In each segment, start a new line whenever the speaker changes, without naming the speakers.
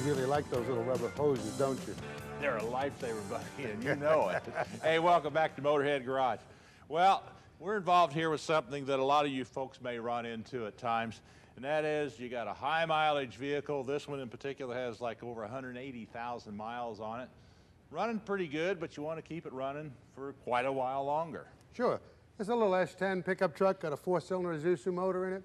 You really like those little rubber hoses, don't you?
They're a lifesaver, buddy, and you know it. Hey, welcome back to Motorhead Garage. Well, we're involved here with something that a lot of you folks may run into at times, and that is you got a high mileage vehicle. This one in particular has like over 180,000 miles on it. Running pretty good, but you want to keep it running for quite a while longer.
Sure. It's a little S10 pickup truck, got a 4-cylinder XADO motor in it.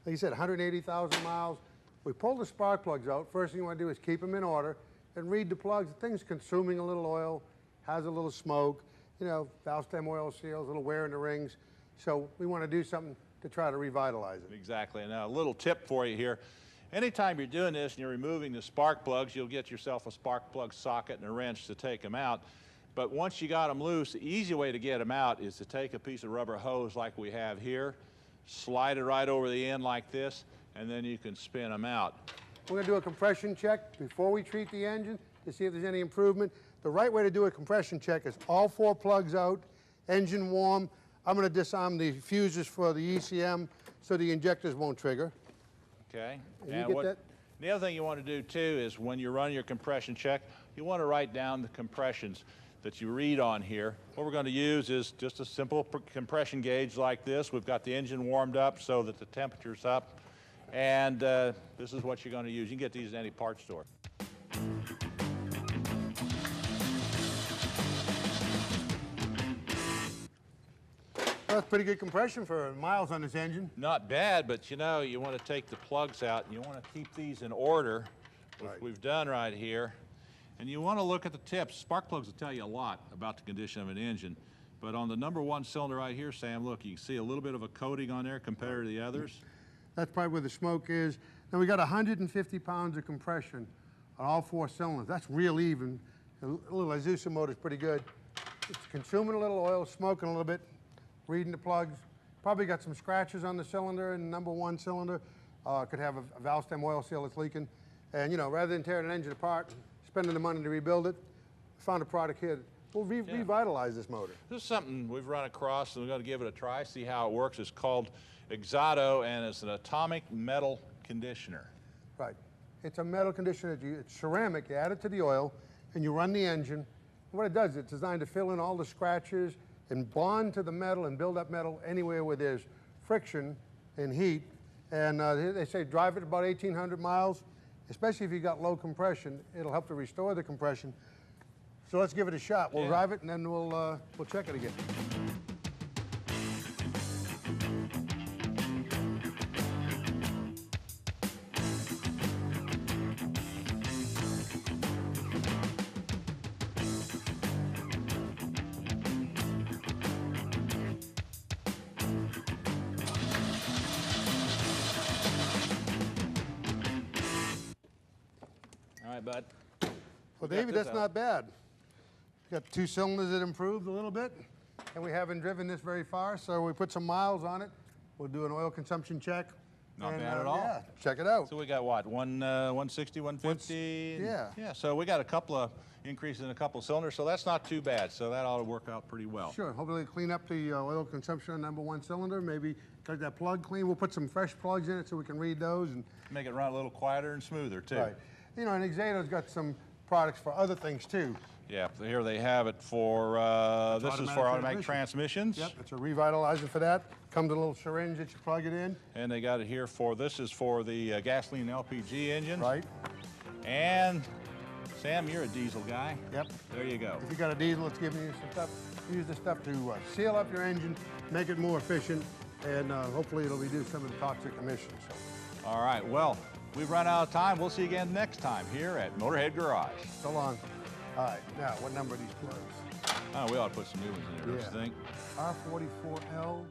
Like you said, 180,000 miles. We pulled the spark plugs out. First thing you want to do is keep them in order and read the plugs. The thing's consuming a little oil, has a little smoke, you know, valve stem oil seals, a little wear in the rings. So we want to do something to try to revitalize it.
Exactly. Now, a little tip for you here. Anytime you're doing this and you're removing the spark plugs, you'll get yourself a spark plug socket and a wrench to take them out. But once you got them loose, the easy way to get them out is to take a piece of rubber hose like we have here, slide it right over the end like this, and then you can spin them out.
We're going to do a compression check before we treat the engine to see if there's any improvement. The right way to do a compression check is all 4 plugs out, engine warm. I'm going to disarm the fuses for the ECM so the injectors won't trigger.
Okay.
And you get that?
The other thing you want to do too is when you're running your compression check, you want to write down the compressions that you read on here. What we're going to use is just a simple compression gauge like this. We've got the engine warmed up so that the temperature's up. And this is what you're going to use. You can get these at any parts store.
That's pretty good compression for miles on this engine.
Not bad, but you know, you want to take the plugs out and you want to keep these in order, which we've done right here. And you want to look at the tips. Spark plugs will tell you a lot about the condition of an engine. But on the #1 cylinder right here, Sam, look, you can see a little bit of a coating on there compared to the others.
That's probably where the smoke is. Now we got 150 pounds of compression on all 4 cylinders. That's real even. The little XADO motor is pretty good. It's consuming a little oil, smoking a little bit, reading the plugs. Probably got some scratches on the cylinder in the #1 cylinder. Could have a valve stem oil seal that's leaking. And you know, rather than tearing an engine apart, spending the money to rebuild it, found a product here that will revitalize this motor.
This is something we've run across and we're going to give it a try, see how it works. It's called XADO and it's an atomic metal conditioner.
Right. It's a metal conditioner. It's ceramic. You add it to the oil and you run the engine. And what it does, it's designed to fill in all the scratches and bond to the metal and build up metal anywhere where there's friction and heat. And they say drive it about 1,800 miles, especially if you got low compression. It'll help to restore the compression. So let's give it a shot. We'll drive it and then we'll check it again.
All right, bud.
Well, David, that's not bad. Got 2 cylinders that improved a little bit, and we haven't driven this very far, so we put some miles on it. We'll do an oil consumption check.
Not bad at all.
Yeah, check it out.
So we got what, 160, 150?
Yeah.
Yeah, so we got a couple of increases in a couple of cylinders, so that's not too bad. So that ought to work out pretty well.
Sure, hopefully clean up the oil consumption on #1 cylinder, maybe get that plug clean. We'll put some fresh plugs in it so we can read those. And
make it run a little quieter and smoother too.
Right. You know, and XADO's got some products for other things too.
Yeah, here they have it for, this is for automatic transmissions.
Yep, it's a revitalizer for that. Comes with a little syringe that you plug it in.
And they got it here for, this is for the gasoline LPG engines.
Right.
And Sam, you're a diesel guy.
Yep.
There you go.
If you got a diesel, it's giving you some stuff. Use this stuff to seal up your engine, make it more efficient, and hopefully it'll reduce some of the toxic emissions. So.
All right, well, we've run out of time. We'll see you again next time here at Motorhead Garage.
So long. All right, now, what number are these plugs?
Oh, we ought to put some new ones in there, don't you think?
R44L.